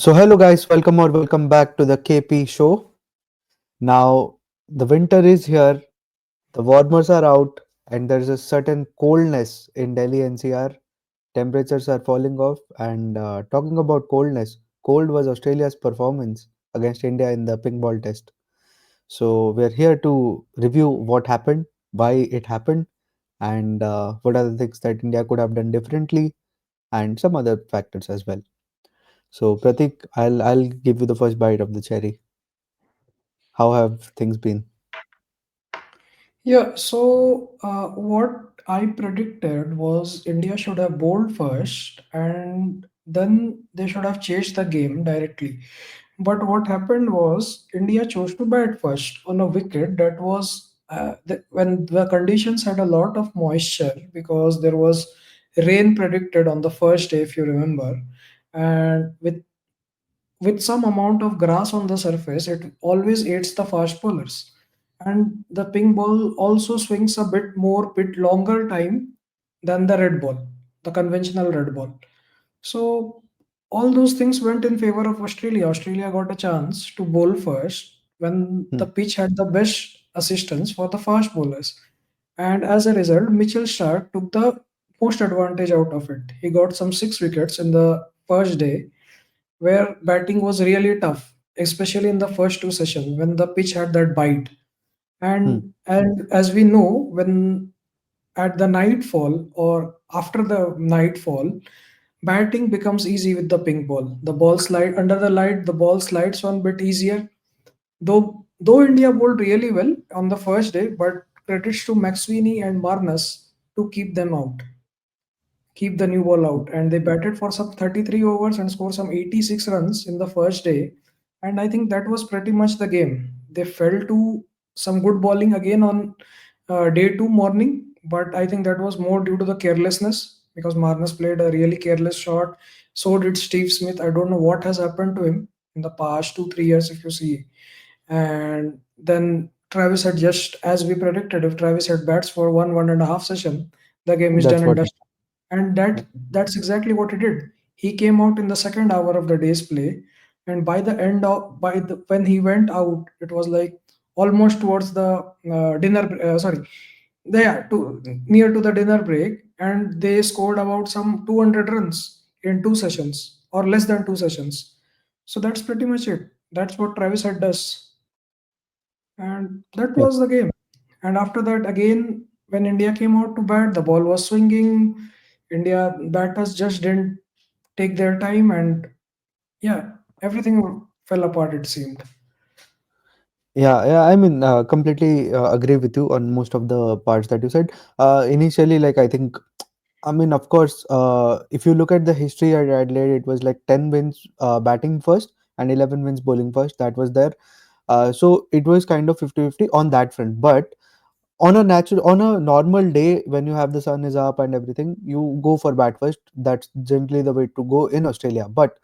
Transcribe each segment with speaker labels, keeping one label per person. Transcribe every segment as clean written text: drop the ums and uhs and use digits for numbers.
Speaker 1: So, hello guys, welcome back to the KP show. Now, the winter is here, the warmers are out, and there's a certain coldness in Delhi NCR. Temperatures are falling off, and talking about coldness, cold was Australia's performance against India in the pink ball test. So, we're here to review what happened, why it happened, and what are the things that India could have done differently, and some other factors as well. So, Pratik, I'll give you the first bite of the cherry. How have things been?
Speaker 2: What I predicted was India should have bowled first and then they should have chased the game directly. But what happened was India chose to bat first on a wicket that was when the conditions had a lot of moisture because there was rain predicted on the first day, if you remember. And with some amount of grass on the surface, it always aids the fast bowlers. And the pink ball also swings a bit longer time than the red ball, the conventional red ball. So all those things went in favor of Australia. Australia got a chance to bowl first when
Speaker 1: Hmm.
Speaker 2: the pitch had the best assistance for the fast bowlers. And as a result, Mitchell Starc took the most advantage out of it. He got some 6 wickets in the first day where batting was really tough, especially in the first two sessions when the pitch had that bite.
Speaker 1: Hmm.
Speaker 2: And as we know, when at the nightfall or after the nightfall, batting becomes easy with the pink ball. The ball slide under the light, the ball slides one bit easier. Though India bowled really well on the first day, but credits to McSweeney and Marnus to keep the new ball out. And they batted for some 33 overs and scored some 86 runs in the first day. And I think that was pretty much the game. They fell to some good bowling again on day two morning, but I think that was more due to the carelessness because Marnus played a really careless shot. So did Steve Smith. I don't know what has happened to him in the past 2 3 years, if you see. And then Travis had just, as we predicted, if Travis had bats for 1.5 session, the game is done
Speaker 1: That's
Speaker 2: and
Speaker 1: what.
Speaker 2: dusted. And that's exactly what he did. He came out in the second hour of the day's play, and by the end of by the when he went out, it was like almost towards the dinner. Sorry, yeah, to near to the dinner break, and they scored about some 200 runs in 2 sessions or less than 2 sessions. So that's pretty much it. That's what Travis Head does, and that
Speaker 1: Yep.
Speaker 2: was the game. And after that, again, when India came out to bat, the ball was swinging. India batters just didn't take their time, and yeah, everything fell apart, it seemed.
Speaker 1: Yeah. I mean, completely agree with you on most of the parts that you said. Initially, like I think, I mean, of course, if you look at the history at Adelaide, it was like 10 wins batting first and 11 wins bowling first. That was there. So it was kind of 50-50 on that front. But on a normal day when you have the sun is up and everything, you go for bat first. That's generally the way to go in Australia. But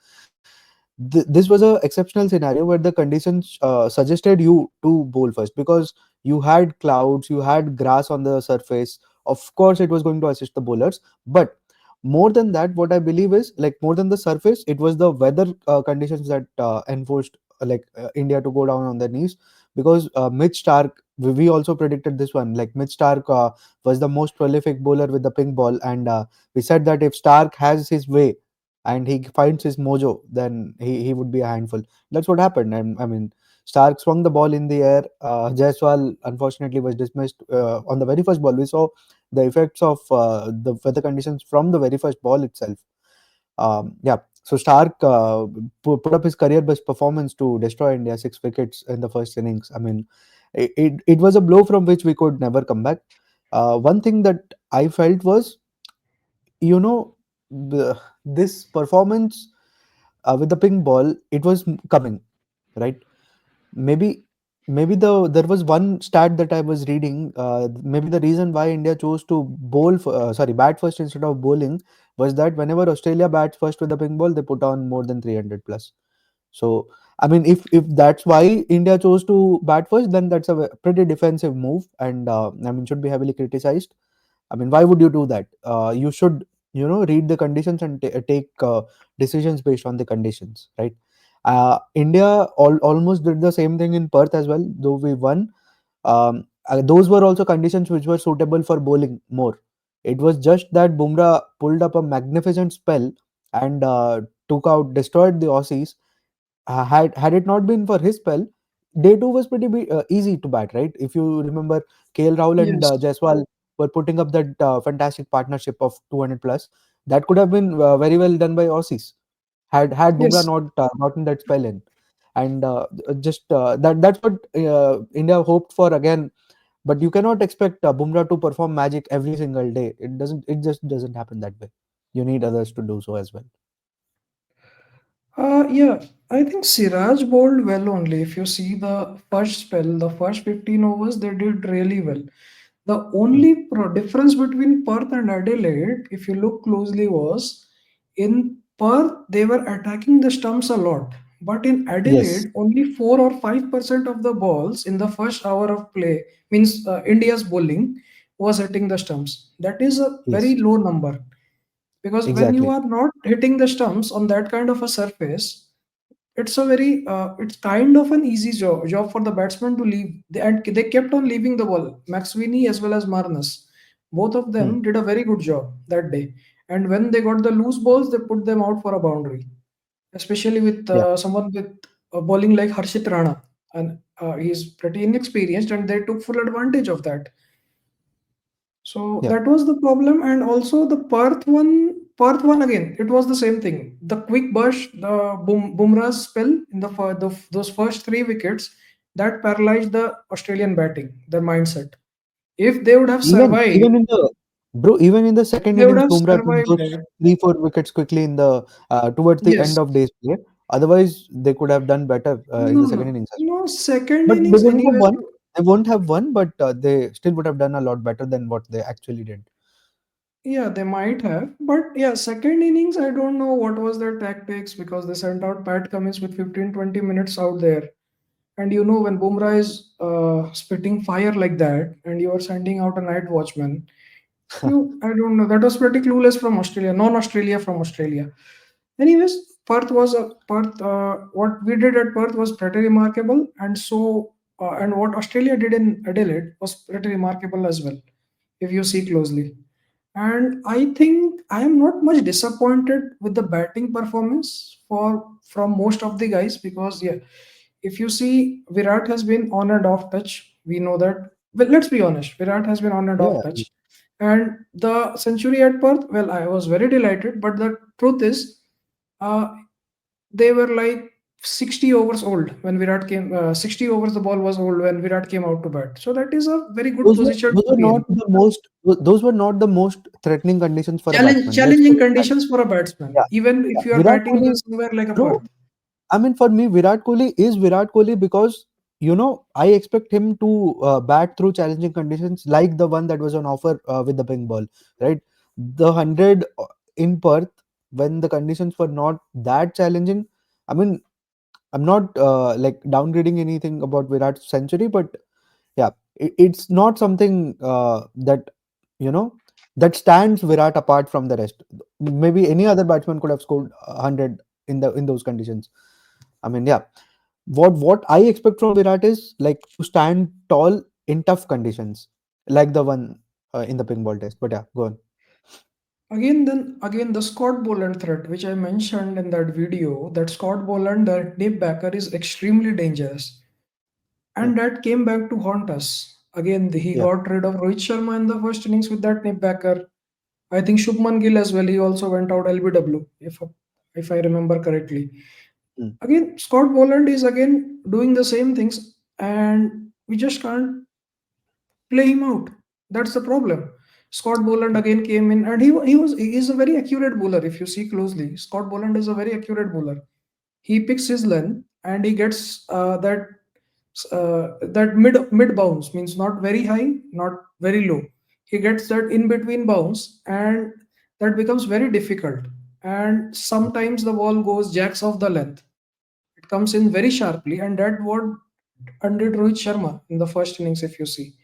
Speaker 1: this was a exceptional scenario where the conditions suggested you to bowl first because you had clouds, you had grass on the surface. Of course it was going to assist the bowlers, but more than that, what I believe is, like, more than the surface, it was the weather conditions that enforced India to go down on their knees. Because Mitch Stark, we also predicted this one, like Mitch Stark was the most prolific bowler with the pink ball, and we said that if Stark has his way and he finds his mojo, then he would be a handful. That's what happened. And I mean, Stark swung the ball in the air. Jaiswal unfortunately was dismissed on the very first ball. We saw the effects of the weather conditions from the very first ball itself. Yeah. So Stark put up his career best performance to destroy India, 6 wickets in the first innings. I mean, it was a blow from which we could never come back. One thing that I felt was, you know, this performance with the pink ball, it was coming, right? Maybe maybe there was one stat that I was reading. Maybe the reason why India chose to bat first instead of bowling was that whenever Australia bats first with the pink ball, they put on more than 300 plus. So I mean, if that's why India chose to bat first, then that's a pretty defensive move, and I mean, should be heavily criticized. I mean, why would you do that? You should, read the conditions and take decisions based on the conditions, right? India almost did the same thing in Perth as well, though we won. Those were also conditions which were suitable for bowling more. It was just that Bumrah pulled up a magnificent spell and destroyed the Aussies. Had it not been for his spell, day two was easy to bat, right? If you remember, KL Rahul and
Speaker 2: Yes,
Speaker 1: Jaiswal were putting up that fantastic partnership of 200 plus. That could have been very well done by Aussies had Bumrah
Speaker 2: yes.
Speaker 1: not gotten that spell in. And just that's what India hoped for again. But you cannot expect Bumrah to perform magic every single day. It doesn't. It just doesn't happen that way. You need others to do so as well.
Speaker 2: Yeah, I think Siraj bowled well only. If you see the first spell, the first 15 overs, they did really well. The
Speaker 1: Hmm.
Speaker 2: only difference between Perth and Adelaide, if you look closely, was in Perth they were attacking the stumps a lot, but in
Speaker 1: Yes.
Speaker 2: Adelaide only 4 or 5% of the balls in the first hour of play, means India's bowling, was hitting the stumps. That is a very
Speaker 1: Yes.
Speaker 2: low number, because when you
Speaker 1: Exactly.
Speaker 2: are not hitting the stumps on that kind of a surface, it's a very it's kind of an easy job for the batsman to leave. And they kept on leaving the ball. Maxwini as well as Marnus, both of
Speaker 1: Hmm.
Speaker 2: them did a very good job that day. And when they got the loose balls, they put them out for a boundary. Especially with
Speaker 1: Yeah.
Speaker 2: someone with bowling like Harshit Rana, and he's pretty inexperienced, and they took full advantage of that. So
Speaker 1: Yeah.
Speaker 2: that was the problem, and also the Perth one again. It was the same thing. The quick burst, the Bumrah's spell in those first 3 wickets, that paralyzed the Australian batting, their mindset. If they would have survived,
Speaker 1: Even in the bro, even in the second
Speaker 2: they would
Speaker 1: innings,
Speaker 2: have
Speaker 1: Bumrah took
Speaker 2: survived
Speaker 1: those
Speaker 2: that.
Speaker 1: 3 4 wickets quickly in the towards the
Speaker 2: Yes.
Speaker 1: end of day's play. Otherwise, they could have done better in
Speaker 2: No,
Speaker 1: the second
Speaker 2: no,
Speaker 1: innings as well.
Speaker 2: no. Second
Speaker 1: But they
Speaker 2: innings,
Speaker 1: wouldn't have
Speaker 2: anyways.
Speaker 1: won. They won't have won, but they still would have done a lot better than what they actually did.
Speaker 2: Yeah, they might have. But yeah, second innings, I don't know what was their tactics, because they sent out Pat Cummins with 15-20 minutes out there. And you know, when Bumrah is spitting fire like that, and you are sending out a night watchman, I don't know. That was pretty clueless from Australia, non-Australia from Australia. Anyways, Perth. What we did at Perth was pretty remarkable, and and what Australia did in Adelaide was pretty remarkable as well, if you see closely. And I think I am not much disappointed with the batting performance for from most of the guys, because yeah, if you see, Virat has been on and off touch. We know that. Well, let's be honest. Virat has been on and off
Speaker 1: Yeah,
Speaker 2: touch. And the century at Perth, well, I was very delighted. But the truth is, uh, they were like 60 overs old when Virat came. 60 overs the ball was old when Virat came out to bat. So that is a very good position
Speaker 1: those
Speaker 2: to
Speaker 1: were
Speaker 2: be
Speaker 1: not
Speaker 2: in.
Speaker 1: the most those were not the most threatening conditions for a batsman. Let's
Speaker 2: Challenging
Speaker 1: put it that way.
Speaker 2: conditions for a batsman,
Speaker 1: Yeah,
Speaker 2: even
Speaker 1: yeah.
Speaker 2: if you are
Speaker 1: Virat
Speaker 2: batting
Speaker 1: Kohli,
Speaker 2: somewhere like a
Speaker 1: bro.
Speaker 2: Perth.
Speaker 1: I mean, for me, Virat Kohli is Virat Kohli because I expect him to bat through challenging conditions like the one that was on offer with the pink ball, right? The 100 in Perth when the conditions were not that challenging. I mean, I'm not like downgrading anything about Virat's century, but yeah, it's not something you know that stands Virat apart from the rest. Maybe any other batsman could have scored 100 in those conditions. I mean, yeah, what I expect from Virat is like to stand tall in tough conditions, like the one in the pink ball test. But yeah, go on.
Speaker 2: Again, the Scott Boland threat, which I mentioned in that video, that Scott Boland, that deep backer, is extremely dangerous,
Speaker 1: Yeah,
Speaker 2: and that came back to haunt us. Again, he
Speaker 1: yeah,
Speaker 2: got rid of Rohit Sharma in the first innings with that nip backer. I think Shubman Gill as well. He also went out LBW, if I remember correctly.
Speaker 1: mm,
Speaker 2: Again, Scott Boland is again doing the same things, and we just can't play him out. That's the problem. Scott Boland
Speaker 1: yeah,
Speaker 2: again came in, and he is a very accurate bowler. If you see closely, Scott Boland is a very accurate bowler. He picks his length, and he gets that mid bounce, means not very high, not very low. He gets that in between bounce, and that becomes very difficult. And
Speaker 1: mm,
Speaker 2: sometimes the ball goes jacks off the length. It comes in very sharply, and that what undid Rohit Sharma in the first innings. If you see,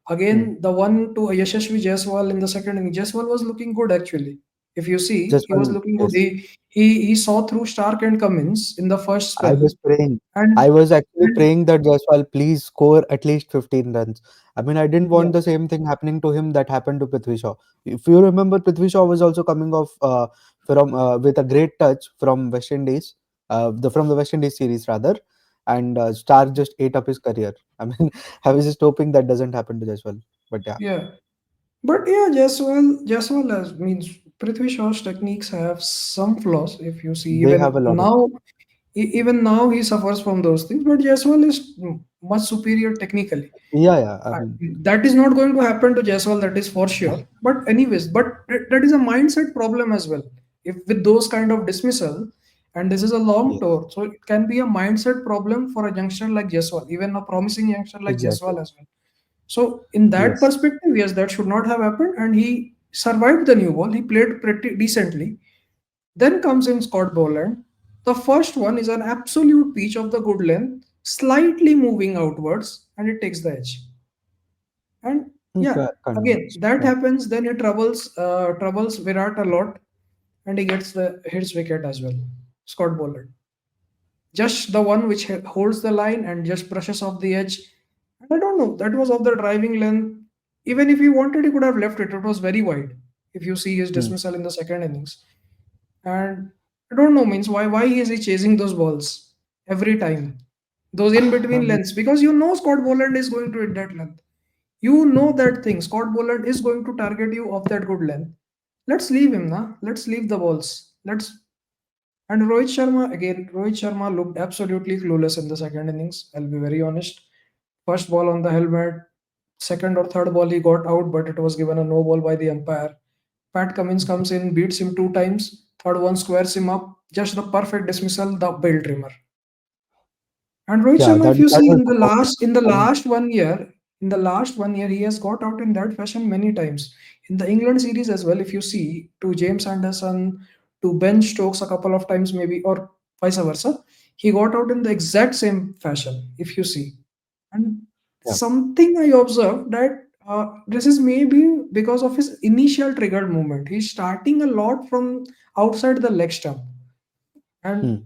Speaker 1: mm,
Speaker 2: again the one to Yashasvi Jaiswal in the second inning, Jaiswal was looking good actually. If you see, he was
Speaker 1: Jaiswal,
Speaker 2: looking good.
Speaker 1: yes.
Speaker 2: He saw through Stark and Cummins in the first
Speaker 1: I
Speaker 2: spell,
Speaker 1: was praying.
Speaker 2: and
Speaker 1: I was actually
Speaker 2: and
Speaker 1: praying that Jaiswal please score at least 15 runs. I mean, I didn't
Speaker 2: yeah,
Speaker 1: want the same thing happening to him that happened to Prithvi Shaw. If you remember, Prithvi Shaw was also coming off from with a great touch from West Indies, from the West Indies series rather, and Star just ate up his career. I mean, I was just hoping that doesn't happen to Jaiswal. But yeah,
Speaker 2: yeah. But yeah, Jaiswal has means Prithvi Shaw's techniques have some flaws. If you see,
Speaker 1: they have a lot of.
Speaker 2: even now he suffers from those things. But Jaiswal is much superior technically.
Speaker 1: Yeah, yeah. I
Speaker 2: I,
Speaker 1: mean,
Speaker 2: that is not going to happen to Jaiswal, that is for sure. But anyways, but that is a mindset problem as well. If with those kind of dismissal, and this is a long
Speaker 1: yes,
Speaker 2: tour, so it can be a mindset problem for a youngster like Jaiswal, even a promising youngster like
Speaker 1: exactly.
Speaker 2: Jaiswal as well. So in that
Speaker 1: Yes.
Speaker 2: perspective, yes, that should not have happened, and he survived the new ball. He played pretty decently. Then comes in Scott Boland. The first one is an absolute pitch of the good length, slightly moving outwards, and it takes the edge. And yeah,
Speaker 1: Kind of.
Speaker 2: again that
Speaker 1: Yeah.
Speaker 2: happens. Then it troubles Virat a lot, and he gets the hits wicket as well. Scott Boland, just the one which holds the line and just brushes off the edge. And I don't know, that was of the driving length. Even if he wanted, he could have left it. It was very wide. If you see his
Speaker 1: Hmm.
Speaker 2: dismissal in the second innings, and I don't know, means why is he chasing those balls every time? Those in between lengths, because you know Scott Boland is going to hit that length. You know that thing. Scott Boland is going to target you off that good length. Let's leave him, na. Let's leave the balls. Let's and Rohit Sharma again. Rohit Sharma looked absolutely clueless in the second innings. I'll be very honest. First ball on the helmet, second or third ball he got out, but it was given a no ball by the umpire. Pat Cummins comes in, beats him two times. Third one squares him up. Just the perfect dismissal, the bell trimmer. And Rohit
Speaker 1: Yeah,
Speaker 2: Sharma, if you
Speaker 1: that
Speaker 2: see
Speaker 1: was the perfect.
Speaker 2: in the
Speaker 1: I mean,
Speaker 2: last 1 year, he has got out in that fashion many times. In the England series as well, if you see to James Anderson, to Ben Stokes a couple of times maybe, or vice versa, he got out in the exact same fashion. If you see, and
Speaker 1: yeah.
Speaker 2: something I observed that this is maybe because of his initial triggered movement. He's starting a lot from outside the leg stump, and
Speaker 1: Hmm.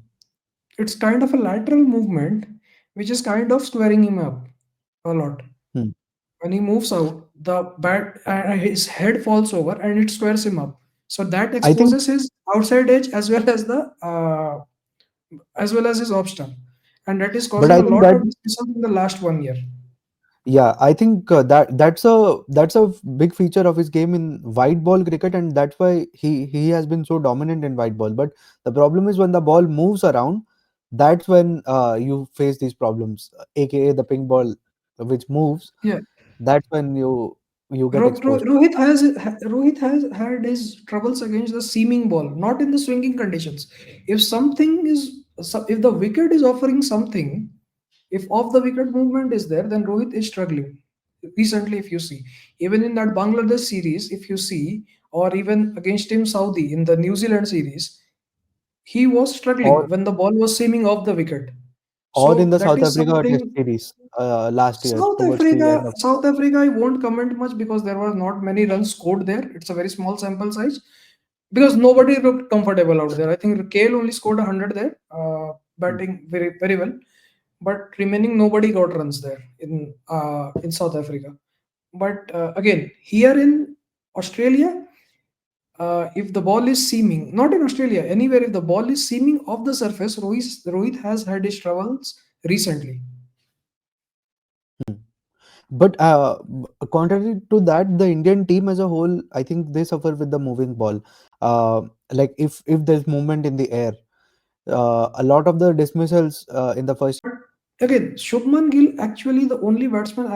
Speaker 2: it's kind of a lateral movement which is kind of squaring him up a lot.
Speaker 1: Hmm.
Speaker 2: When he moves out, the bat his head falls over and it squares him up. So that
Speaker 1: I think,
Speaker 2: exposes his outside edge as well as his off stump, and that is
Speaker 1: but
Speaker 2: causing
Speaker 1: I
Speaker 2: a
Speaker 1: think
Speaker 2: lot
Speaker 1: that
Speaker 2: of dismissals in the last 1 year.
Speaker 1: yeah, I think that's a big feature of his game in white ball cricket, and that's why he has been so dominant in white ball. But the problem is when the ball moves around, that's when you face these problems, aka the pink ball, which moves.
Speaker 2: Yeah,
Speaker 1: That's when you get exposed.
Speaker 2: Rohit has had his troubles against the seaming ball, not in the swinging conditions. If the wicket is offering something, if off the wicket movement is there, then Rohit is struggling. Recently, if you see, even in that Bangladesh series, if you see, or even against Team Saudi in the New Zealand series, he was
Speaker 1: Or
Speaker 2: struggling when the ball was seaming off the wicket.
Speaker 1: or in
Speaker 2: So
Speaker 1: the
Speaker 2: that
Speaker 1: South
Speaker 2: is
Speaker 1: Africa Test
Speaker 2: something.
Speaker 1: series last year towards the end of.
Speaker 2: South Africa, I won't comment much because there was not many runs scored there. It's a very small sample size because nobody looked comfortable out there. I think Kale only scored 100 there,
Speaker 1: Hmm.
Speaker 2: batting very very well, but remaining nobody got runs there in South Africa. But again, here in Australia, if the ball is seaming, not in Australia, anywhere, if the ball is seaming off the surface, Rohit has had his troubles recently.
Speaker 1: Hmm. But contrary to that, the Indian team as a whole, I think they suffer with the moving ball. Like if there's movement in the air, a lot of the dismissals in the first.
Speaker 2: But again, Shubman Gill, actually the only batsman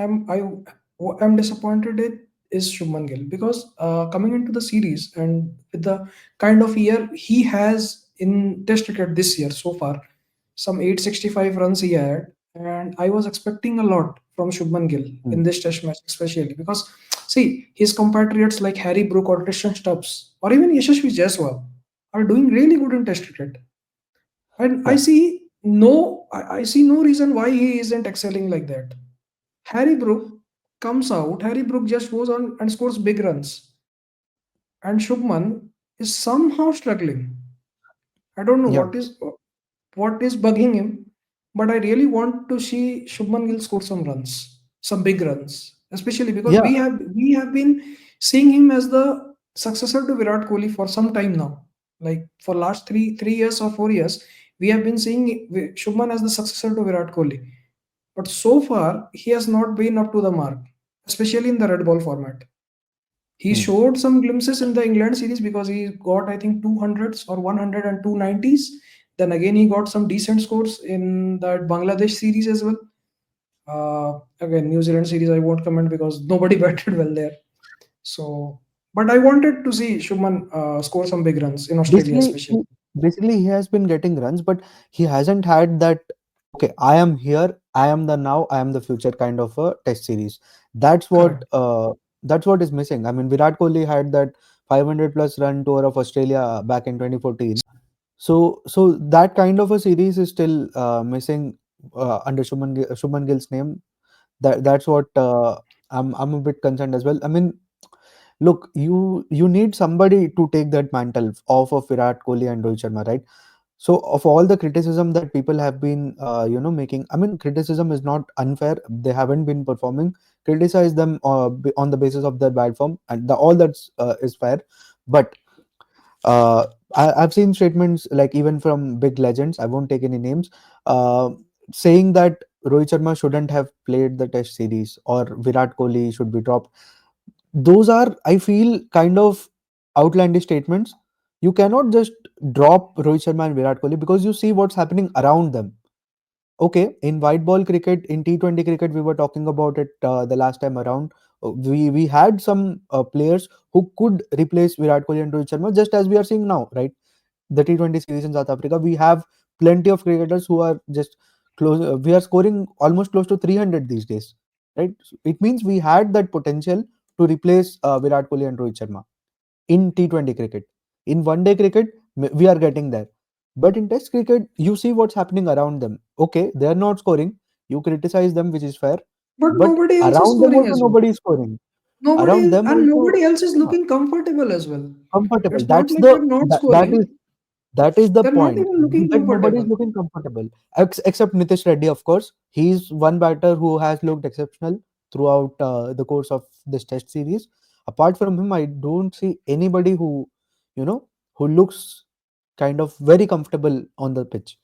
Speaker 2: I'm disappointed in is Shubman Gill because coming into the series and with the kind of year he has in Test cricket this year so far, some 865 runs he had, and I was expecting a lot from Shubman Gill
Speaker 1: Hmm.
Speaker 2: in this Test match, especially because see his compatriots like Harry Brook or Tristan Stubbs or even Yashasvi Jaiswal are doing really good in Test cricket. And
Speaker 1: Yeah,
Speaker 2: I see no reason why he isn't excelling like that. Harry Brook comes out, Harry Brook just goes on and scores big runs. And Shubman is somehow struggling. I don't know
Speaker 1: Yeah,
Speaker 2: what is bugging him, but I really want to see Shubman Gill score some runs, some big runs, especially because
Speaker 1: yeah.
Speaker 2: we have been seeing him as the successor to Virat Kohli for some time now. Like for last three years or 4 years, we have been seeing Shubman as the successor to Virat Kohli. But so far, he has not been up to the mark, especially in the red ball format. He
Speaker 1: Hmm.
Speaker 2: showed some glimpses in the England series because he got, I think, 200s or 100 and 290s. Then again, he got some decent scores in that Bangladesh series as well. Again, New Zealand series, I won't comment because nobody batted well there. So, but I wanted to see Shubman score some big runs in Australia,
Speaker 1: Basically,
Speaker 2: especially.
Speaker 1: basically, he has been getting runs, but he hasn't had that. Okay, I am here. I am the now. I am the future kind of a test series. That's what.
Speaker 2: Correct.
Speaker 1: That's what is missing. I mean, Virat Kohli had that 500 plus run tour of Australia back in 2014. So that kind of a series is still missing under Shubman Gill's name. That's what I'm a bit concerned as well. I mean, look, you need somebody to take that mantle off of Virat Kohli and Rohit Sharma, right? So of all the criticism that people have been making, I mean, criticism is not unfair. They haven't been performing. Criticize them on the basis of their bad form, and all that's is fair. But uh, I've seen statements like even from big legends. I won't take any names, uh, saying that Rohit Sharma shouldn't have played the Test series or Virat Kohli should be dropped. Those are, I feel, kind of outlandish statements. You cannot just drop Rohit Sharma and Virat Kohli because you see what's happening around them. Okay, in white ball cricket, in T20 cricket, we were talking about it the last time around. We had some players who could replace Virat Kohli and Rohit Sharma, just as we are seeing now, right? The T20 series in South Africa, we have plenty of cricketers who are just close. We are scoring almost close to 300 these days, right? So it means we had that potential to replace Virat Kohli and Rohit Sharma in T20 cricket. In one day cricket, we are getting there. But in Test cricket, you see what's happening around them. Okay, they are not scoring. You criticize them, which is fair.
Speaker 2: But
Speaker 1: But
Speaker 2: nobody else is
Speaker 1: around them
Speaker 2: scoring
Speaker 1: also,
Speaker 2: as well.
Speaker 1: nobody is scoring. Around
Speaker 2: Nobody
Speaker 1: them
Speaker 2: and
Speaker 1: also,
Speaker 2: nobody else is
Speaker 1: yeah,
Speaker 2: looking comfortable as well.
Speaker 1: comfortable.
Speaker 2: It's not like they're not
Speaker 1: That
Speaker 2: scoring.
Speaker 1: is the
Speaker 2: They're not
Speaker 1: point,
Speaker 2: even looking
Speaker 1: that nobody is
Speaker 2: comfortable.
Speaker 1: looking comfortable except Nitish Reddy, of course. He's one batter who has looked exceptional throughout the course of this Test series. Apart from him, I don't see anybody you know, who looks kind of very comfortable on the pitch.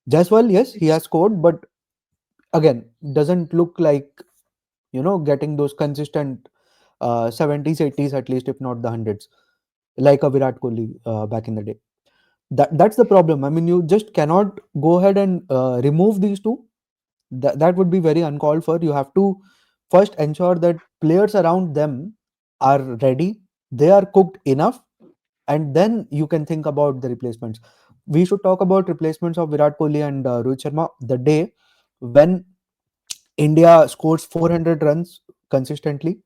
Speaker 1: Jaiswal, yes, he has
Speaker 2: It's
Speaker 1: scored, but again, doesn't look like, getting those consistent 70s, 80s at least, if not the hundreds, like a Virat Kohli back in the day. That's the problem. I mean, you just cannot go ahead and remove these two. That would be very uncalled for. You have to first ensure that players around them are ready, they are cooked enough, and then you can think about the replacements. We should talk about replacements of Virat Kohli and Rohit Sharma the day when India scores 400 runs consistently,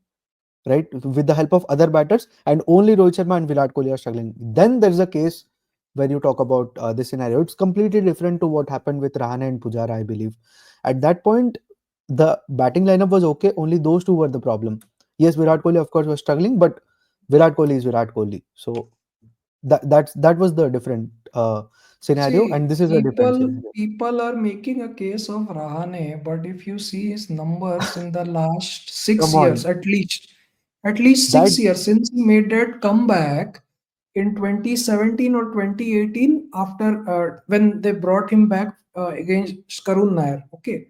Speaker 1: right, with the help of other batters, and only Rohit Sharma and Virat Kohli are struggling. Then there's a case where you talk about this scenario. It's completely different to what happened with Rahane and Pujara, I believe. At that point, the batting lineup was okay. Only those two were the problem. Yes, Virat Kohli, of course, was struggling, but Virat Kohli is Virat Kohli. So that was the different scenario, and
Speaker 2: See,
Speaker 1: this is a different
Speaker 2: people
Speaker 1: scenario.
Speaker 2: people are making a case of Rahane, but if you see his numbers in the last six
Speaker 1: Come
Speaker 2: years,
Speaker 1: on,
Speaker 2: at least
Speaker 1: that
Speaker 2: 6 years since he made that comeback in 2017 or 2018 after when they brought him back against Karun Nair. Okay,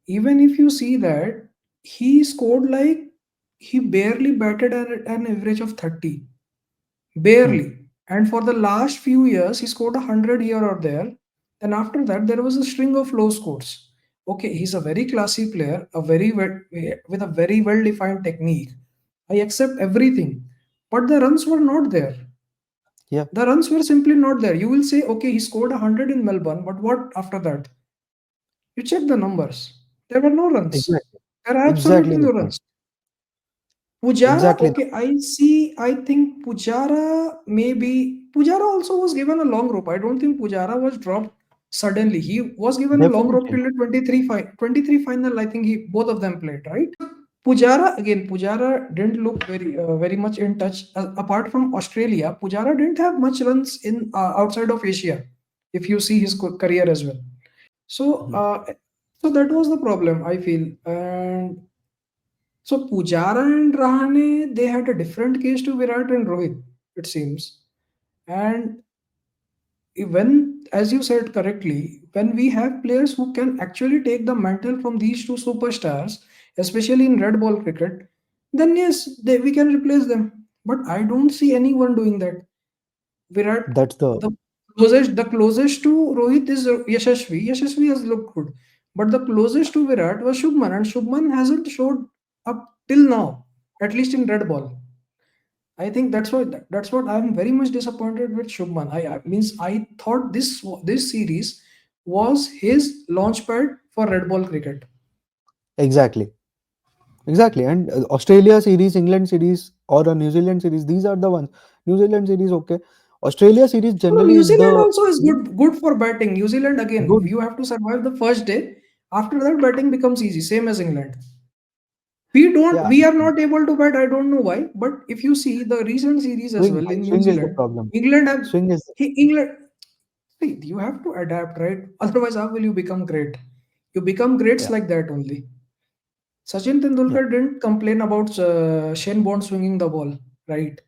Speaker 2: even if you see that he scored like he barely batted at an average of 30.
Speaker 1: hmm,
Speaker 2: Barely. And for the last few years, he scored 100 here or there. Then after that, there was a string of low scores. Okay, he's a very classy player, with a very well defined technique. I accept everything, but the runs were not there.
Speaker 1: yeah,
Speaker 2: The runs were simply not there. You will say, okay, he scored 100 in Melbourne, but what after that? You check the numbers. There were no runs.
Speaker 1: exactly,
Speaker 2: There are
Speaker 1: exactly
Speaker 2: absolutely
Speaker 1: the
Speaker 2: no
Speaker 1: point,
Speaker 2: runs. Pujara,
Speaker 1: exactly the
Speaker 2: okay, I see. I think Pujara also was given a long rope. I don't think Pujara was dropped suddenly. He was given a long rope
Speaker 1: definitely.
Speaker 2: till the 23 final. I think he both of them played, right? Pujara again. Pujara didn't look very much in touch. Apart from Australia, Pujara didn't have much runs in outside of Asia. If you see his career as well, so
Speaker 1: Mhm.
Speaker 2: so that was the problem I feel. And so Pujara and Rahane, they had a different case to Virat and Rohit, it seems. And when, as you said correctly, when we have players who can actually take the mantle from these two superstars, especially in red ball cricket, then yes, we can replace them. But I don't see anyone doing that. Virat,
Speaker 1: That's the
Speaker 2: the the closest to Rohit is Yashasvi. Yashasvi has looked good, but the closest to Virat was Shubman, and Shubman hasn't showed up till now, at least in red ball. I think that's what I'm very much disappointed with Shubman. I means I thought this series was his launchpad for red ball cricket.
Speaker 1: exactly. Exactly, and Australia series, England series, or a New Zealand series, these are the ones. New Zealand series, okay. Australia series
Speaker 2: No,
Speaker 1: generally
Speaker 2: New
Speaker 1: is
Speaker 2: Zealand
Speaker 1: the
Speaker 2: also is good for batting. New Zealand again,
Speaker 1: good.
Speaker 2: you have to survive the first day. After that, batting becomes easy, same as England. We are
Speaker 1: Yeah,
Speaker 2: not able to bat. I don't know why, but if you see the recent series as well in New
Speaker 1: swing is the
Speaker 2: Zealand,
Speaker 1: problem.
Speaker 2: England have
Speaker 1: Swing is
Speaker 2: England. See, you have to adapt, right? Otherwise, how will you become great? You become greats
Speaker 1: yeah,
Speaker 2: like that only. Sachin
Speaker 1: yeah,
Speaker 2: Tendulkar didn't complain about Shane Bond swinging the ball, right?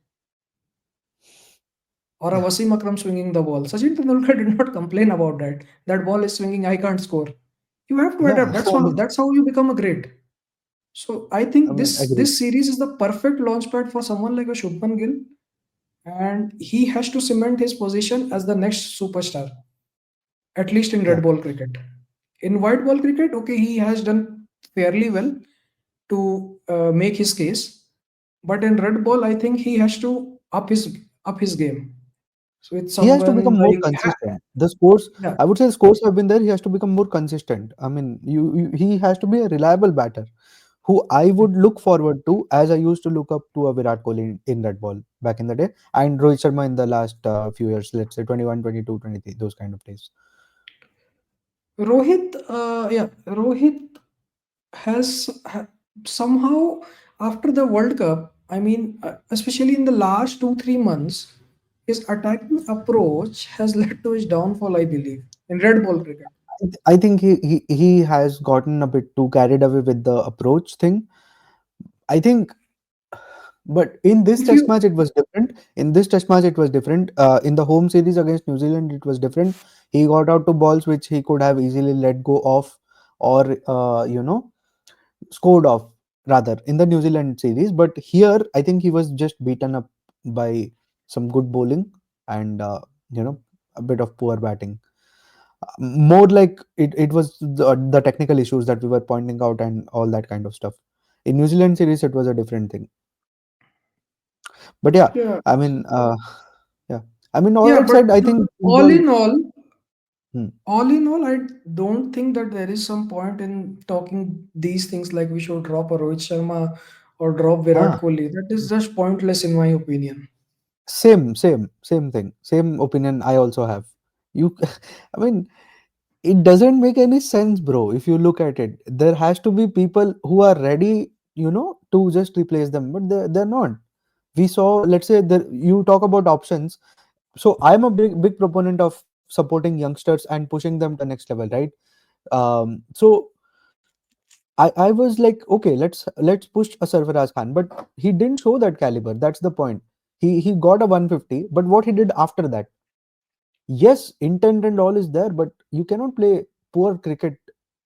Speaker 2: Or a
Speaker 1: yeah,
Speaker 2: Wasim Akram swinging the ball. Sachin Tendulkar did not complain about that. That ball is swinging, I can't score. You have to adapt.
Speaker 1: yeah.
Speaker 2: That's how you become a great. So I
Speaker 1: I
Speaker 2: think
Speaker 1: mean,
Speaker 2: this
Speaker 1: agreed.
Speaker 2: this series is the perfect launchpad for someone like a Shubman Gill, and he has to cement his position as the next superstar, at least in
Speaker 1: Yeah,
Speaker 2: red ball cricket. In white ball cricket, okay, he has done fairly well to make his case, but in red ball, I think he has to up his game. So it's
Speaker 1: he has to
Speaker 2: someone
Speaker 1: become more
Speaker 2: like
Speaker 1: consistent. The scores,
Speaker 2: yeah.
Speaker 1: I would say, the scores have been there. He has to become more consistent. I mean, he has to be a reliable batter who I would look forward to as I used to look up to a Virat Kohli in that ball back in the day, and Rohit Sharma in the last few years, let's say 21, 22, 23, those kind of days.
Speaker 2: Rohit has somehow after the World Cup, I mean, especially in the last 2 3 months, his attacking approach has led to his downfall, I believe, in red ball cricket.
Speaker 1: I think he has gotten a bit too carried away with the approach thing. I think, but in this
Speaker 2: If
Speaker 1: test
Speaker 2: you
Speaker 1: match it was different. In this test match it was different. In the home series against New Zealand it was different. He got out to balls which he could have easily let go of, or scored off rather in the New Zealand series. But here I think he was just beaten up by some good bowling and you know a bit of poor batting. More like it was the technical issues that we were pointing out and all that kind of stuff. In New Zealand series it was a different thing. But yeah,
Speaker 2: yeah
Speaker 1: I mean, yeah, I mean, all
Speaker 2: yeah,
Speaker 1: that
Speaker 2: but
Speaker 1: said, I think
Speaker 2: all
Speaker 1: football.
Speaker 2: in all,
Speaker 1: Hmm.
Speaker 2: I don't think that there is some point in talking these things like we should drop a Rohit Sharma or drop Virat
Speaker 1: Ah,
Speaker 2: Kohli. That is just pointless in my opinion.
Speaker 1: same thing, same opinion. I also have. You, I mean, it doesn't make any sense, bro. If you look at it, there has to be people who are ready, to just replace them, but they're not. We saw, let's say, you talk about options. So I'm a big proponent of supporting youngsters and pushing them to the next level, right? So I was like, okay, let's push a Sarfaraz Khan, but he didn't show that caliber. That's the point. He got a 150, but what he did after that? Yes, intent and all is there, but you cannot play poor cricket.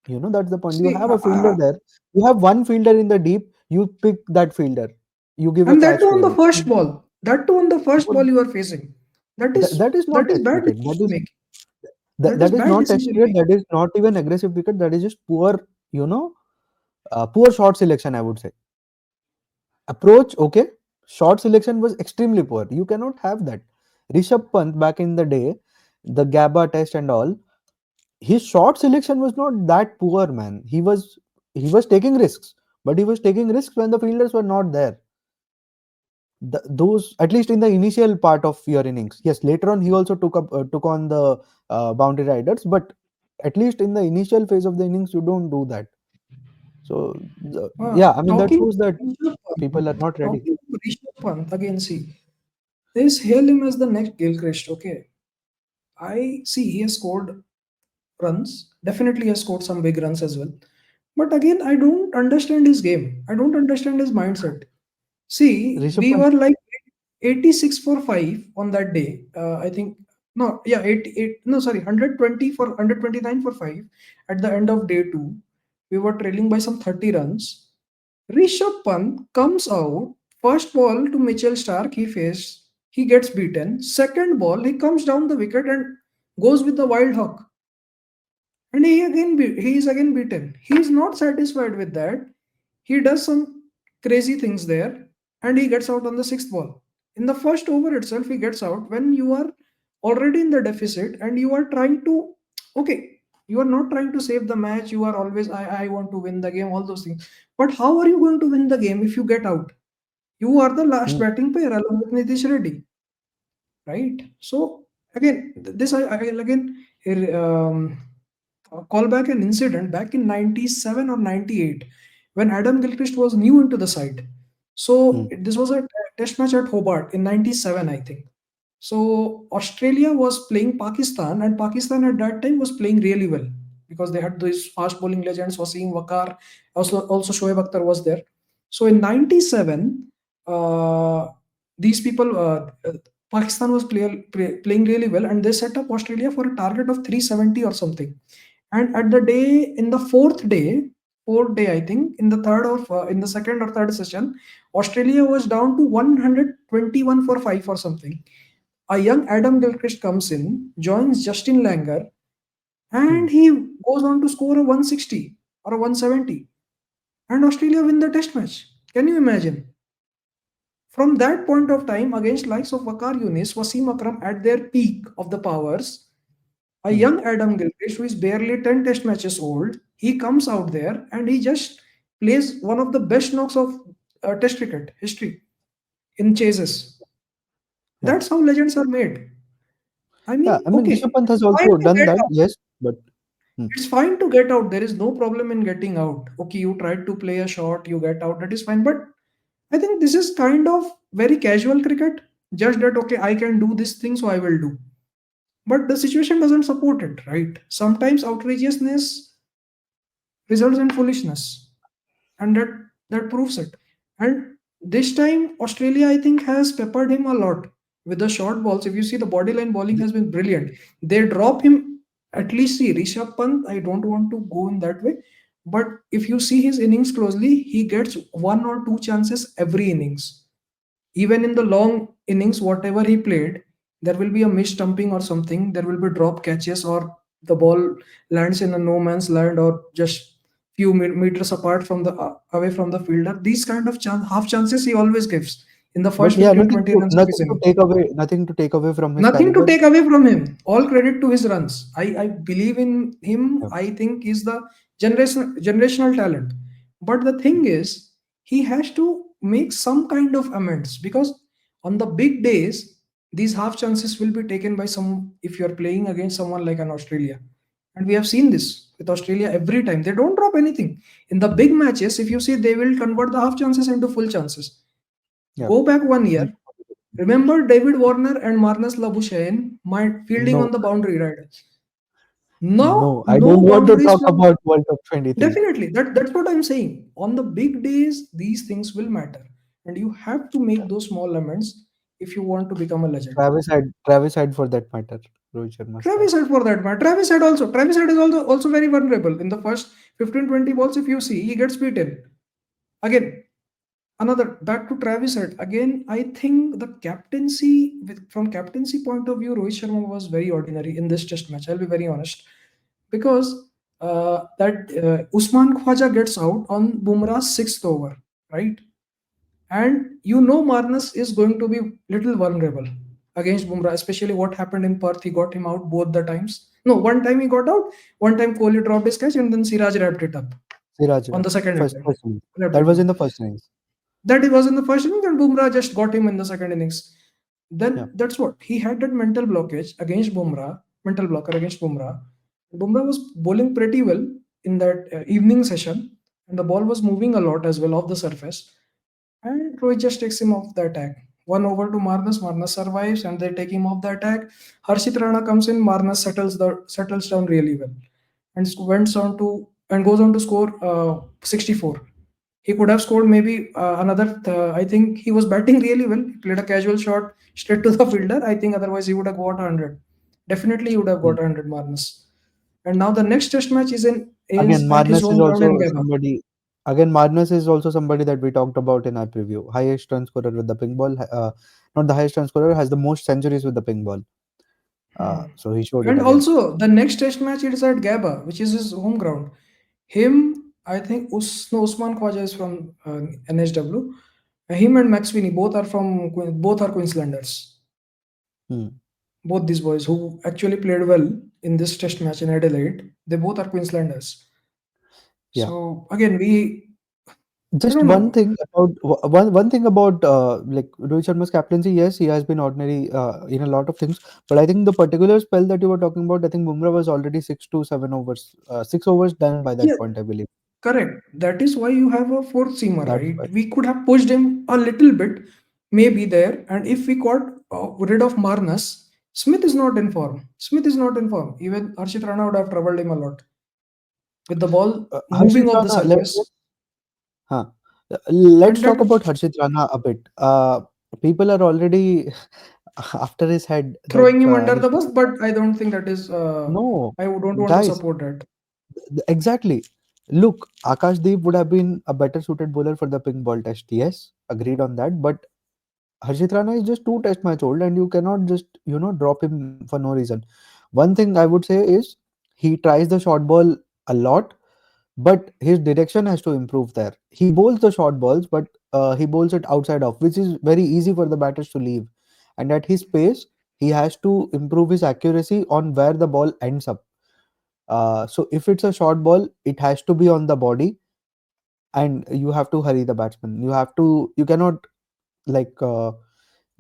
Speaker 1: That's the point. You
Speaker 2: See,
Speaker 1: have a fielder there. You have one fielder in the deep. You pick that fielder. You give a
Speaker 2: and that
Speaker 1: catch
Speaker 2: too
Speaker 1: to
Speaker 2: on the
Speaker 1: him.
Speaker 2: first ball. That too on the first
Speaker 1: But
Speaker 2: ball you are facing. That is
Speaker 1: that is not
Speaker 2: that is
Speaker 1: test
Speaker 2: bad
Speaker 1: cricket.
Speaker 2: decision making. That is
Speaker 1: That is
Speaker 2: bad
Speaker 1: not test
Speaker 2: decision
Speaker 1: cricket.
Speaker 2: making.
Speaker 1: That is not even aggressive cricket. That is just you know, poor shot selection, I would say. Approach, okay. Shot selection was extremely poor. You cannot have that. Rishab Pant back in the day, the Gabba test and all, his shot selection was not that poor, man. He was taking risks, but he was taking risks when the fielders were not there. Those, at least in the initial part of your innings. Yes, later on he also took on the boundary riders, but at least in the initial phase of the innings, you don't do that. So yeah, I mean that
Speaker 2: Talking
Speaker 1: shows that
Speaker 2: Rishabh Pant,
Speaker 1: people are not ready.
Speaker 2: talking Rishabh Pant again. See, they hail him as the next Gilchrist. Okay, I see he has scored runs. Definitely has scored some big runs as well. But again, I don't understand his game. I don't understand his mindset. See,
Speaker 1: Rishabh
Speaker 2: we
Speaker 1: Pant.
Speaker 2: were like 86 for 5 on that day. I think, no, yeah, 88, no, sorry, 120 for 129 for 5 at the end of day 2. We were trailing by some 30 runs. Rishabh Pant comes out, first ball to Mitchell Starc, he faced, he gets beaten. Second ball, he comes down the wicket and goes with the wild hawk. And he is again beaten. He is not satisfied with that. He does some crazy things there and he gets out on the sixth ball. In the first over itself, he gets out when you are already in the deficit and you are trying to, okay, you are not trying to save the match. You are always, I want to win the game, all those things. But how are you going to win the game if you get out? You are the last
Speaker 1: Hmm,
Speaker 2: batting player along with Nitish Reddy, right? So again, this I again call back an incident back in 97 or 98 when Adam Gilchrist was new into the side. So
Speaker 1: hmm,
Speaker 2: this was a test match at Hobart in 97, I think. So Australia was playing Pakistan, and Pakistan at that time was playing really well because they had these fast bowling legends, Wasim Wakar, also Shoaib Akhtar was there. So in 97, these people, Pakistan was playing really well, and they set up Australia for a target of 370 or something. And at the day in the fourth day, I think in the second or third session, Australia was down to 121 for 5 or something. A young Adam Gilchrist comes in, joins Justin Langer,
Speaker 1: hmm.
Speaker 2: and he goes on to score a 160 or a 170, and Australia win the test match. Can you imagine? From that point of time, against likes of Wakar Yunis, Wasim Akram at their peak of the powers, a
Speaker 1: Hmm.
Speaker 2: young Adam Gilchrist who is barely 10 test matches old, he comes out there and he just plays one of the best knocks of test cricket history in chases.
Speaker 1: Yeah,
Speaker 2: That's how legends are made. I
Speaker 1: yeah.
Speaker 2: mean,
Speaker 1: I mean, Rishabh
Speaker 2: okay,
Speaker 1: Pant has
Speaker 2: it's fine
Speaker 1: also
Speaker 2: to
Speaker 1: done
Speaker 2: get
Speaker 1: that.
Speaker 2: out.
Speaker 1: Yes, but hmm,
Speaker 2: It's fine to get out. There is no problem in getting out. Okay, you tried to play a shot, you get out. That is fine. But I think this is kind of very casual cricket. Just that, okay, I can do this thing, so I will do. But the situation doesn't support it, right? Sometimes outrageousness results in foolishness, and that proves it. And this time, Australia, I think, has peppered him a lot with the short balls. If you see, the body line bowling has been brilliant. They drop him at least. See, Rishabh Pant, I don't want to go in that way, but if you see his innings closely, he gets one or two chances every innings. Even in the long innings, whatever he played, there will be a miss stumping or something. There will be drop catches, or the ball lands in a no man's land, or just few meters apart from the away from the fielder. These kind of half chances he always gives in the
Speaker 1: but
Speaker 2: first
Speaker 1: yeah,
Speaker 2: 15 20 runs of his inning.
Speaker 1: nothing to take away from his
Speaker 2: Nothing to
Speaker 1: caliber.
Speaker 2: take away from him. All credit to his runs. I believe in him.
Speaker 1: Yeah,
Speaker 2: I think he's the generational talent. But the thing is, he has to make some kind of amends because on the big days, these half chances will be taken by some if you're playing against someone like an Australia. And we have seen this with Australia every time. They don't drop anything. In the big matches, if you see, they will convert the half chances into full chances.
Speaker 1: yeah.
Speaker 2: Go back one
Speaker 1: Hmm.
Speaker 2: year. Remember David Warner and Marnus Labuschagne fielding
Speaker 1: No,
Speaker 2: on the boundary, right?
Speaker 1: no,
Speaker 2: Now,
Speaker 1: I don't
Speaker 2: no
Speaker 1: want to
Speaker 2: boundaries
Speaker 1: talk
Speaker 2: from
Speaker 1: about World Cup 23.
Speaker 2: definitely that's what I'm saying. On the big days, these things will matter, and you have to make those small amends if you want to become a legend.
Speaker 1: Travis Hyde for that matter. Rohit Sharma style.
Speaker 2: Travis Head for that matter. Travis Head is also very vulnerable in the first 15-20 balls. If you see, he gets beaten again. Another back to Travis Head again. I think the captaincy, from captaincy point of view, Rohit Sharma was very ordinary in this Test match. I'll be very honest because that Usman Khwaja gets out on Bumrah's sixth over, right? And you know Marnus is going to be little vulnerable against Bumrah, especially what happened in Perth. He got him out both the times. No, one time he got out, one time Kohli dropped his catch, and then Siraj wrapped it up
Speaker 1: Siraj,
Speaker 2: on the second attempt.
Speaker 1: first innings.
Speaker 2: Wrapped
Speaker 1: That
Speaker 2: it
Speaker 1: was
Speaker 2: up.
Speaker 1: in the first innings.
Speaker 2: That it was in the first innings, and Bumrah just got him in the second innings.
Speaker 1: Yeah.
Speaker 2: Then that's what he had, that mental blockage against Bumrah, mental blocker against Bumrah. Bumrah was bowling pretty well in that evening session, and the ball was moving a lot as well off the surface. And Rohit just takes him off the attack. One over to Marnus. Marnus survives, and they take him off the attack. Harshit Rana comes in. Marnus settles down really well, and went on to and goes on to score 64. He could have scored maybe another. I think he was batting really well. He played a casual shot straight to the fielder. I think otherwise he would have got 100. Definitely, he would have
Speaker 1: Hmm.
Speaker 2: got 100, Marnus. And now the next Test match is
Speaker 1: Again,
Speaker 2: at his
Speaker 1: Madness is
Speaker 2: home ground in
Speaker 1: also
Speaker 2: Gabba.
Speaker 1: somebody. Again, Madness is also somebody that we talked about in our preview. Highest run scorer with the pink ball. Not the highest run scorer, has the most centuries with the pink ball.
Speaker 2: Hmm.
Speaker 1: So he showed it
Speaker 2: And
Speaker 1: again.
Speaker 2: also, the next Test match is at Gabba, which is his home ground. Him, I think no, Usman Khwaja is from NSW. Him and Max Sweeney both are Queenslanders.
Speaker 1: Hmm.
Speaker 2: Both these boys who actually played well in this Test match in Adelaide, they both are Queenslanders.
Speaker 1: Yeah.
Speaker 2: So again, I
Speaker 1: Just
Speaker 2: don't
Speaker 1: one
Speaker 2: know.
Speaker 1: thing about one thing about like Rohit Sharma's captaincy. Yes, he has been ordinary in a lot of things, but I think the particular spell that you were talking about, I think Bumrah was already 6 to 7 overs, 6 overs done by that
Speaker 2: Yeah,
Speaker 1: point, I believe.
Speaker 2: correct. That is why you have a fourth seamer,
Speaker 1: That's
Speaker 2: right?
Speaker 1: why.
Speaker 2: We could have pushed him a little bit, maybe there. And if we got rid of Marnus, Smith is not in form. Smith is not in form. Even Harshit Rana would have troubled him a lot with the ball
Speaker 1: Harshit
Speaker 2: moving off the
Speaker 1: Rana,
Speaker 2: surface
Speaker 1: huh.
Speaker 2: and
Speaker 1: Let's
Speaker 2: that
Speaker 1: talk about Harshit Rana a bit. People are already after his head that
Speaker 2: throwing him under
Speaker 1: he
Speaker 2: the
Speaker 1: should.
Speaker 2: bus. But I don't think that is.
Speaker 1: No,
Speaker 2: I don't want to
Speaker 1: guys,
Speaker 2: support that.
Speaker 1: exactly. Look, Akashdeep would have been a better suited bowler for the pink ball test. Yes, agreed on that. But Harshit Rana is just two test match old, and you cannot just drop him for no reason. One thing I would say is he tries the short ball a lot, but his direction has to improve there. He bowls the short balls, but he bowls it outside off, which is very easy for the batters to leave. And at his pace, he has to improve his accuracy on where the ball ends up. So if it's a short ball, it has to be on the body, and you have to hurry the batsman. You cannot like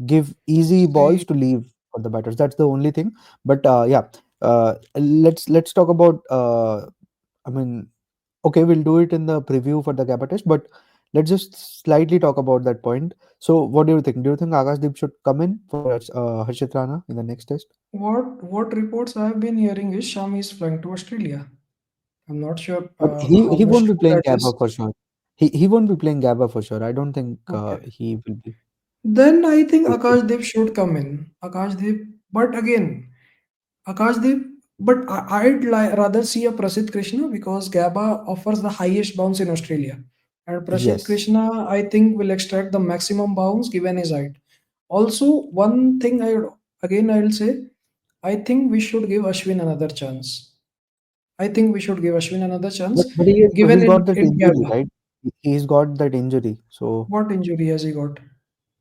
Speaker 1: give easy balls
Speaker 2: See
Speaker 1: to leave for the batters. That's the only thing. But yeah, let's talk about. I mean, okay, we'll do it in the preview for the Gabba test, but let's just slightly talk about that point. So, what do you think? Do you think Akashdeep should come in for Harshit Rana in the next test?
Speaker 2: what reports I have been hearing is Shami is flying to Australia. I'm not sure
Speaker 1: But
Speaker 2: how
Speaker 1: he
Speaker 2: much
Speaker 1: won't be
Speaker 2: true
Speaker 1: playing
Speaker 2: that
Speaker 1: Gabba
Speaker 2: is.
Speaker 1: for sure. He won't be playing Gabba for sure. I don't think
Speaker 2: Okay.
Speaker 1: he will be.
Speaker 2: Then I think
Speaker 1: He will.
Speaker 2: Akashdeep should come in. Akashdeep, but again, Akashdeep, but rather see a Prasidh Krishna because Gabba offers the highest bounce in Australia. And Prasidh
Speaker 1: Yes.
Speaker 2: Krishna, I think, will extract the maximum bounce given his height. Also, one thing I will say, I think we should give Ashwin another chance. I think we should give Ashwin another chance,
Speaker 1: But
Speaker 2: given
Speaker 1: he got that
Speaker 2: in
Speaker 1: injury,
Speaker 2: Gabba.
Speaker 1: right? He's got that injury. So
Speaker 2: What injury has he got?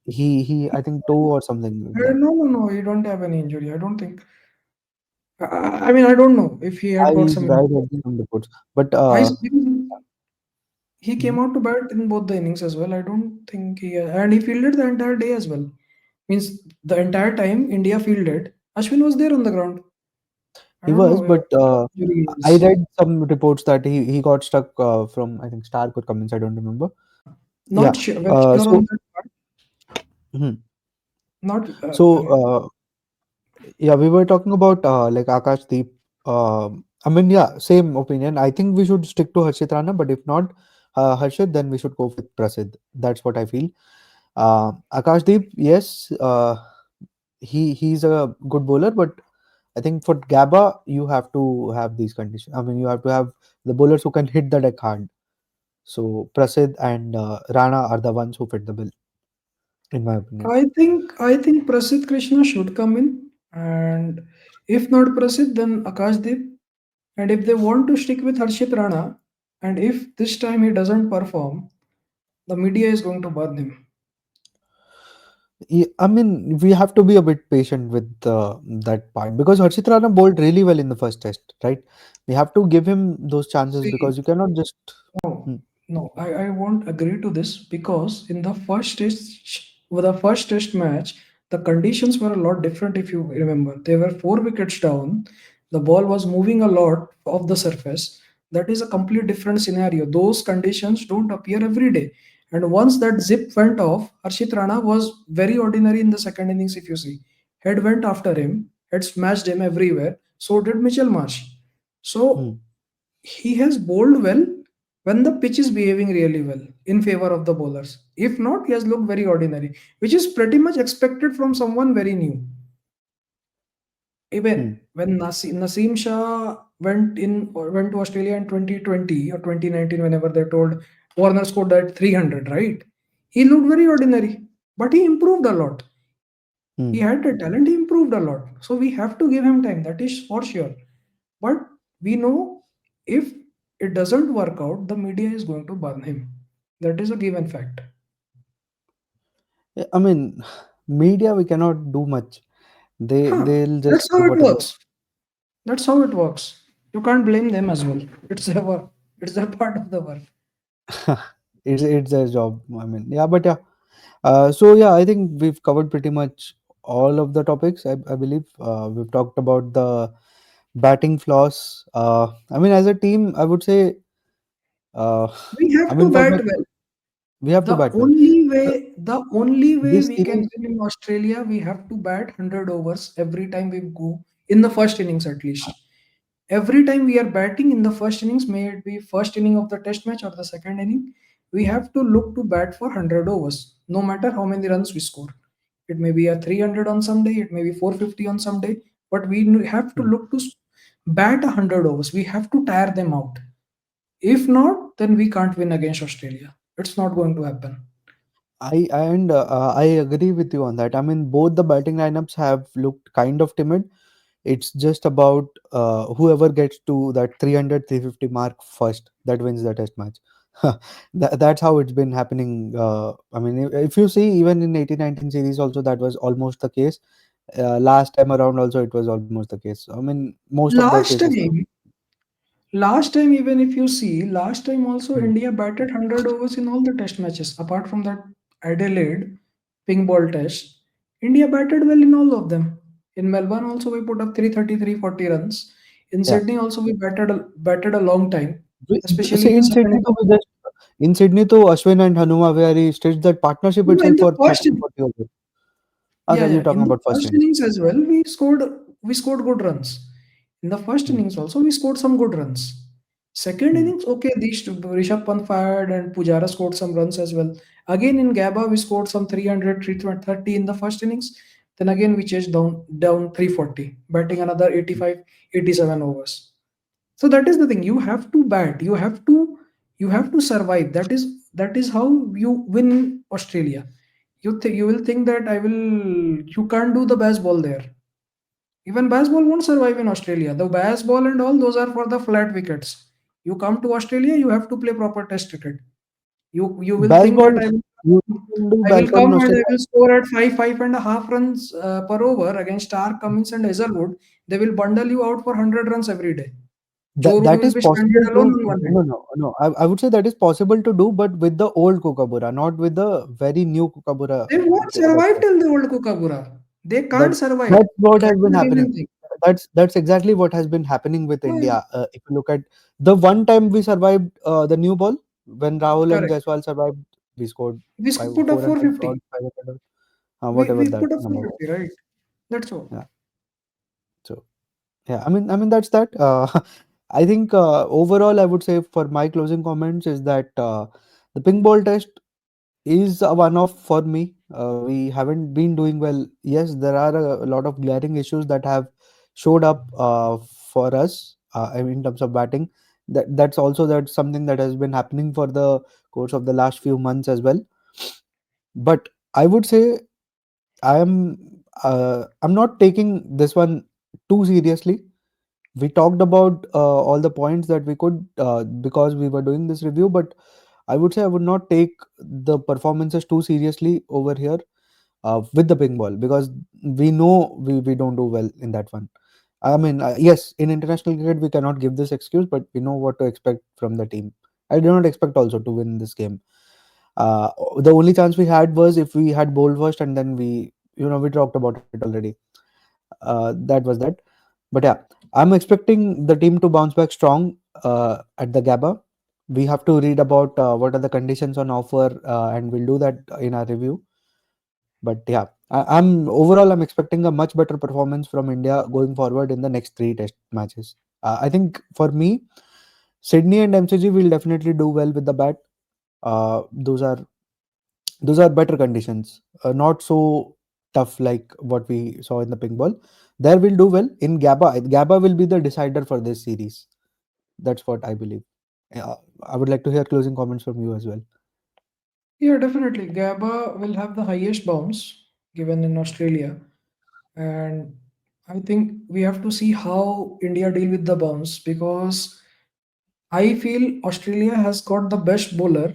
Speaker 1: he I think toe or something like that.
Speaker 2: No, no, no. He don't have any injury. I don't think. I mean, I don't know if he had
Speaker 1: I
Speaker 2: got some
Speaker 1: read
Speaker 2: injury.
Speaker 1: some reports. But
Speaker 2: Because he
Speaker 1: hmm,
Speaker 2: came out to bat in both the innings as well. I don't think and he fielded the entire day as well. Means the entire time India fielded, Ashwin was there on the ground. I
Speaker 1: he
Speaker 2: don't
Speaker 1: was,
Speaker 2: know
Speaker 1: but
Speaker 2: what injury he
Speaker 1: I
Speaker 2: is.
Speaker 1: read some reports that he got stuck from I think Starc or Cummins. I don't remember. Yeah.
Speaker 2: Not sure, very sure on
Speaker 1: So
Speaker 2: that part.
Speaker 1: mhm.
Speaker 2: Not
Speaker 1: So
Speaker 2: again.
Speaker 1: yeah, we were talking about like Akashdeep. I mean, yeah, same opinion. I think we should stick to Harshit Rana, but if not Harshit, then we should go with Prasid. That's what I feel. Akashdeep, yes, he's a good bowler, but I think for Gabba, you have to have these conditions. I mean, you have to have the bowlers who can hit the deck hard. So Prasid and Rana are the ones who fit the bill, in my opinion.
Speaker 2: I think Prasidh Krishna should come in, and if not Prasidh, then Akashdeep. And if they want to stick with Harshit Rana, and if this time he doesn't perform, the media is going to burn him.
Speaker 1: Yeah, I mean, we have to be a bit patient with that part because Harshit Rana bowled really well in the first test, right? We have to give him those chances
Speaker 2: See,
Speaker 1: because you cannot just.
Speaker 2: no,
Speaker 1: Hmm.
Speaker 2: no, I won't agree to this because in the first test match, the conditions were a lot different. If you remember, there were 4 wickets down. The ball was moving a lot off the surface. That is a complete different scenario. Those conditions don't appear every day. And once that zip went off, Harshit Rana was very ordinary in the second innings, if you see. Head went after him, had smashed him everywhere. So did Mitchell Marsh. So
Speaker 1: Hmm.
Speaker 2: he has bowled well when the pitch is behaving really well in favor of the bowlers. If not, he has looked very ordinary, which is pretty much expected from someone very new.
Speaker 1: Hmm.
Speaker 2: Even when Naseem Shah went to Australia in 2020 or 2019, whenever they told Warner scored that 300, right? He looked very ordinary, but he improved a lot. He
Speaker 1: Hmm.
Speaker 2: had the talent, he improved a lot. So we have to give him time, that is for sure. But we know if it doesn't work out, the media is going to burn him. That is a given fact.
Speaker 1: Yeah, I mean, media we cannot do much.
Speaker 2: Huh,
Speaker 1: They'll just
Speaker 2: that's
Speaker 1: do
Speaker 2: how it
Speaker 1: whatever.
Speaker 2: works. That's how it works. You can't blame them as well. It's their work. It's their part of the work.
Speaker 1: It's their job. I mean, yeah, but yeah. So yeah, I think we've covered pretty much all of the topics. I believe we've talked about the batting flaws. I mean, as a team, I would say. Uh,
Speaker 2: We
Speaker 1: I
Speaker 2: have
Speaker 1: mean,
Speaker 2: to
Speaker 1: for my
Speaker 2: bat well.
Speaker 1: we have to
Speaker 2: The
Speaker 1: bat well.
Speaker 2: only
Speaker 1: Uh,
Speaker 2: way, the only way
Speaker 1: This
Speaker 2: we can
Speaker 1: series,
Speaker 2: win in Australia, we have to bat 100 overs every time we go in the first innings at least. Every time we are batting in the first innings, may it be first inning of the test match or the second inning, we have to look to bat for 100 overs, no matter how many runs we score. It may be a 300 on some day, it may be 450 on some day, but we have to
Speaker 1: hmm,
Speaker 2: look to bat 100 overs. We have to tire them out. If not, then we can't win against Australia. It's not going to happen.
Speaker 1: I agree with you on that. I mean, both the batting lineups have looked kind of timid. It's just about whoever gets to that 300, 350 mark first that wins the test match. That's how it's been happening. I mean, if you see, even in 1819 series, also that was almost the case. Last time around, also it was almost the case. I mean, most of the
Speaker 2: Last
Speaker 1: cases.
Speaker 2: time, last time, even if you see, last time also
Speaker 1: Hmm.
Speaker 2: India batted 100 overs in all the test matches, apart from that Adelaide pink ball test. India batted well in all of them. In Melbourne also we put up 330, 340 runs. In
Speaker 1: Yeah.
Speaker 2: Sydney also we batted a long time, especially
Speaker 1: See,
Speaker 2: in the
Speaker 1: in
Speaker 2: second
Speaker 1: Sydney
Speaker 2: innings.
Speaker 1: too, in Sydney too, Ashwin and Hanuma, where he stretched that partnership
Speaker 2: No, in
Speaker 1: itself
Speaker 2: the
Speaker 1: for 30
Speaker 2: first
Speaker 1: to
Speaker 2: inning.
Speaker 1: 40 overs.
Speaker 2: Yeah,
Speaker 1: Okay,
Speaker 2: yeah.
Speaker 1: you're
Speaker 2: In
Speaker 1: talking
Speaker 2: the
Speaker 1: about first
Speaker 2: first
Speaker 1: innings.
Speaker 2: innings as well, we scored good runs. In the first
Speaker 1: Hmm.
Speaker 2: innings also we scored some good runs. Second
Speaker 1: Hmm.
Speaker 2: innings, okay, these two, Rishab Pant fired and Pujara scored some runs as well. Again in Gabba we scored some 300, 330 in the first innings. Then again we chased down 340, batting another 85, 87 overs. So that is the thing. You have to bat. You have to survive. That is how you win in Australia. You will think that you can't do the baseball there. Even baseball won't survive in Australia. The baseball and all those are for the flat wickets. You come to Australia, you have to play proper test cricket. You will think
Speaker 1: Baseball,
Speaker 2: that I will
Speaker 1: you can do
Speaker 2: I will
Speaker 1: baseball in
Speaker 2: come and I
Speaker 1: Australia.
Speaker 2: will score at five and a half runs per over against Starc, Cummins and Hazelwood. They will bundle you out for 100 runs every day. Joe Root
Speaker 1: That
Speaker 2: will
Speaker 1: is
Speaker 2: be
Speaker 1: possible
Speaker 2: stranded alone
Speaker 1: to
Speaker 2: on one end.
Speaker 1: no no no. I would say that is possible to do, but with the old Kookaburra, not with the very new Kookaburra.
Speaker 2: They won't
Speaker 1: That's
Speaker 2: survive till the old Kookaburra. They
Speaker 1: that
Speaker 2: can't survive.
Speaker 1: that's what
Speaker 2: That
Speaker 1: has
Speaker 2: is
Speaker 1: been
Speaker 2: a
Speaker 1: happening.
Speaker 2: given thing.
Speaker 1: That's exactly what has been happening with
Speaker 2: Oh, yeah.
Speaker 1: India. If you look at the one time we survived the new ball when Rahul and
Speaker 2: Correct.
Speaker 1: Jaiswal survived, we scored
Speaker 2: We
Speaker 1: five,
Speaker 2: put up
Speaker 1: 400
Speaker 2: 450.
Speaker 1: or 500,
Speaker 2: We,
Speaker 1: whatever
Speaker 2: we
Speaker 1: that
Speaker 2: put up
Speaker 1: number was.
Speaker 2: 450, right? That's all.
Speaker 1: Yeah. So yeah, I mean that's that. I think overall, I would say for my closing comments is that the pink ball test is a one-off for me. We haven't been doing well. Yes, there are a lot of glaring issues that have showed up for us. I mean, in terms of batting, that's something that has been happening for the course of the last few months as well. But I would say I'm not taking this one too seriously. We talked about all the points that we could because we were doing this review, but I would say I would not take the performances too seriously over here with the pink ball because we know we don't do well in that one. I mean, yes, in international cricket we cannot give this excuse, but we know what to expect from the team. I do not expect also to win this game. Uh, the only chance we had was if we had bowled first, and then we talked about it already. That was that. But yeah, I'm expecting the team to bounce back strong. at the Gabba. We have to read about what are the conditions on offer, and we'll do that in our review. But yeah, I'm overall I'm expecting a much better performance from India going forward in the next three test matches. I think for me, Sydney and MCG will definitely do well with the bat. Those are better conditions, not so tough like what we saw in the pink ball. There will do well in Gabba. Gabba will be the decider for this series. That's what I believe. Yeah, I would like to hear closing comments from you as well.
Speaker 2: Yeah, definitely. Gabba will have the highest bounce given in Australia. And I think we have to see how India deal with the bounce, because I feel Australia has got the best bowler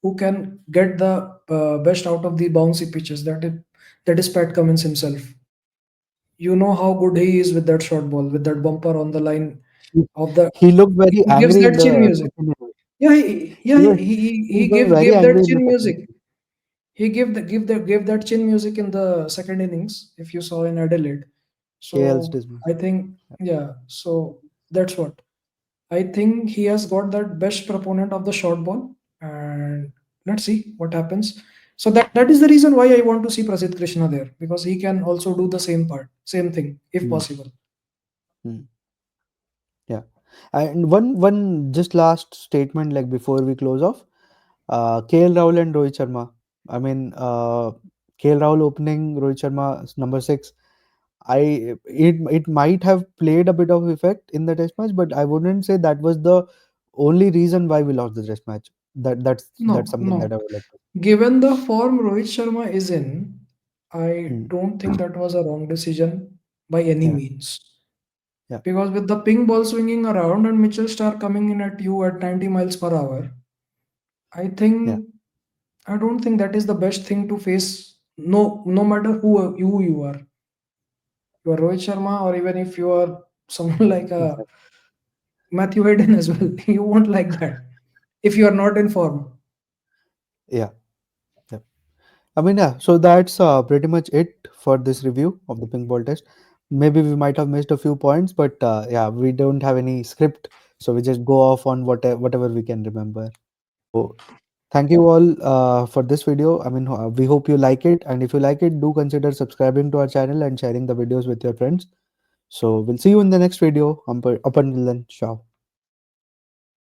Speaker 2: who can get the best out of the bouncy pitches. That is Pat Cummins himself. You know how good he is with that short ball, with that bumper on the line
Speaker 1: He,
Speaker 2: of the.
Speaker 1: he looked very
Speaker 2: He gives
Speaker 1: angry in
Speaker 2: that chin
Speaker 1: the
Speaker 2: music.
Speaker 1: second innings.
Speaker 2: Yeah,
Speaker 1: He
Speaker 2: yeah,
Speaker 1: was
Speaker 2: he
Speaker 1: he was very
Speaker 2: gave
Speaker 1: angry
Speaker 2: that
Speaker 1: in the
Speaker 2: chin
Speaker 1: second
Speaker 2: music.
Speaker 1: innings.
Speaker 2: He gave that chin music in the second innings, if you saw in Adelaide.
Speaker 1: KL's
Speaker 2: So
Speaker 1: dismiss.
Speaker 2: I think, yeah. So that's what I think. He has got that best proponent of the short ball, and let's see what happens. So that is the reason why I want to see Prasidh Krishna there, because he can also do the same thing if
Speaker 1: Hmm,
Speaker 2: possible.
Speaker 1: hmm. Yeah, and one just last statement like before we close off. KL Rahul and Rohit Sharma. I mean, KL Rahul opening, Rohit Sharma number six. It might have played a bit of effect in the test match, but I wouldn't say that was the only reason why we lost the test match. That's
Speaker 2: No,
Speaker 1: something that
Speaker 2: no.
Speaker 1: I would like to.
Speaker 2: Given the form Rohit Sharma is in, I
Speaker 1: Hmm.
Speaker 2: don't think that was a wrong decision by any
Speaker 1: Yeah,
Speaker 2: means.
Speaker 1: yeah,
Speaker 2: Because with the pink ball swinging around and Mitchell Starc coming in at you at 90 miles per hour, I
Speaker 1: yeah,
Speaker 2: think I don't think that is the best thing to face. No, no matter who you are Rohit Sharma, or even if you are someone like a
Speaker 1: exactly.
Speaker 2: Matthew Hayden as well, you won't like that if you are not in form.
Speaker 1: Yeah, yeah. I mean, yeah. So that's pretty much it for this review of the pink ball test. Maybe we might have missed a few points, but yeah, we don't have any script, so we just go off on whatever we can remember. So thank you all for this video. I mean, we hope you like it, and if you like it, do consider subscribing to our channel and sharing the videos with your friends. So we'll see you in the next video. Up until then, ciao.